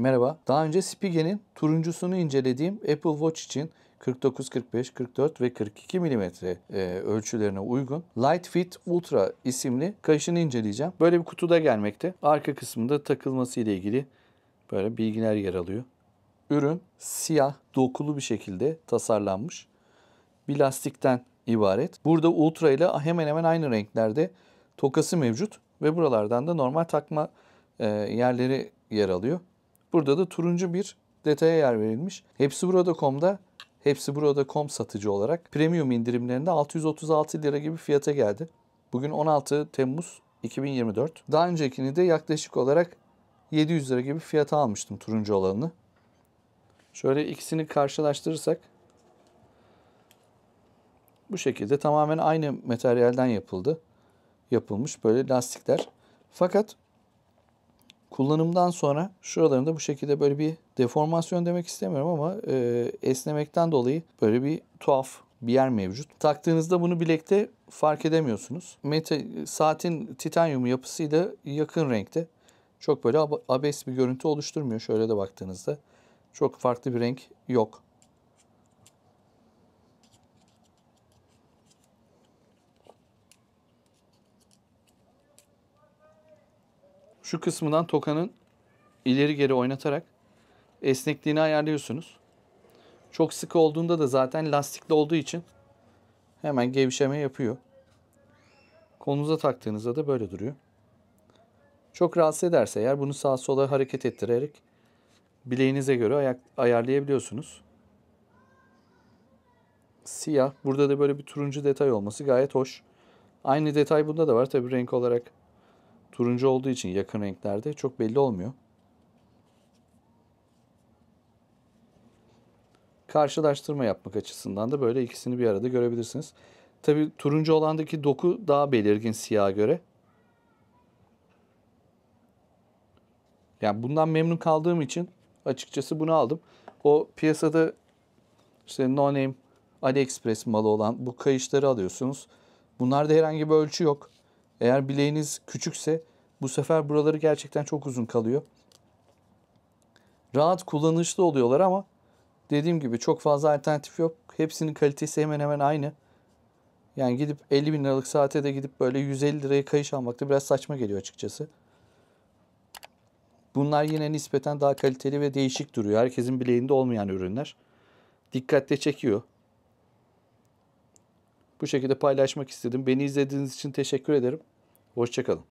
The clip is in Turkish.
Merhaba. Daha önce Spige'nin turuncusunu incelediğim Apple Watch için 49, 45, 44 ve 42 mm ölçülerine uygun Light Fit Ultra isimli kayışını inceleyeceğim. Böyle bir kutuda gelmekte. Arka kısmında takılması ile ilgili böyle bilgiler yer alıyor. Ürün siyah dokulu bir şekilde tasarlanmış. Bir lastikten ibaret. Burada Ultra ile hemen hemen aynı renklerde tokası mevcut ve buralardan da normal takma yerleri yer alıyor. Burada da turuncu bir detaya yer verilmiş. Hepsiburada.com'da Hepsiburada.com satıcı olarak premium indirimlerinde 636 lira gibi fiyata geldi. Bugün 16 Temmuz 2024. Daha öncekini de yaklaşık olarak 700 lira gibi fiyata almıştım turuncu olanını. Şöyle ikisini karşılaştırırsak bu şekilde tamamen aynı materyalden yapılmış böyle lastikler. Fakat kullanımdan sonra şuralarında bu şekilde böyle bir deformasyon demek istemiyorum ama esnemekten dolayı böyle bir tuhaf bir yer mevcut. Taktığınızda bunu bilekte fark edemiyorsunuz. Saatin titanyum yapısıyla yakın renkte. Çok böyle abes bir görüntü oluşturmuyor. Şöyle de baktığınızda çok farklı bir renk yok. Şu kısmından tokanın ileri geri oynatarak esnekliğini ayarlıyorsunuz. Çok sıkı olduğunda da zaten lastikli olduğu için hemen gevşeme yapıyor. Kolunuza taktığınızda da böyle duruyor. Çok rahatsız ederse eğer bunu sağa sola hareket ettirerek bileğinize göre ayarlayabiliyorsunuz. Siyah. Burada da böyle bir turuncu detay olması gayet hoş. Aynı detay bunda da var. Tabii renk olarak turuncu olduğu için yakın renklerde çok belli olmuyor. Karşılaştırma yapmak açısından da böyle ikisini bir arada görebilirsiniz. Tabii turuncu olandaki doku daha belirgin siyaha göre. Yani bundan memnun kaldığım için açıkçası bunu aldım. O piyasada işte no name, AliExpress malı olan bu kayışları alıyorsunuz. Bunlarda herhangi bir ölçü yok. Eğer bileğiniz küçükse bu sefer buraları gerçekten çok uzun kalıyor. Rahat kullanışlı oluyorlar ama dediğim gibi çok fazla alternatif yok. Hepsinin kalitesi hemen hemen aynı. Yani gidip 50 bin liralık saate de gidip böyle 150 liraya kayış almak da biraz saçma geliyor açıkçası. Bunlar yine nispeten daha kaliteli ve değişik duruyor. Herkesin bileğinde olmayan ürünler. Dikkatle çekiyor. Bu şekilde paylaşmak istedim. Beni izlediğiniz için teşekkür ederim. Hoşça kalın.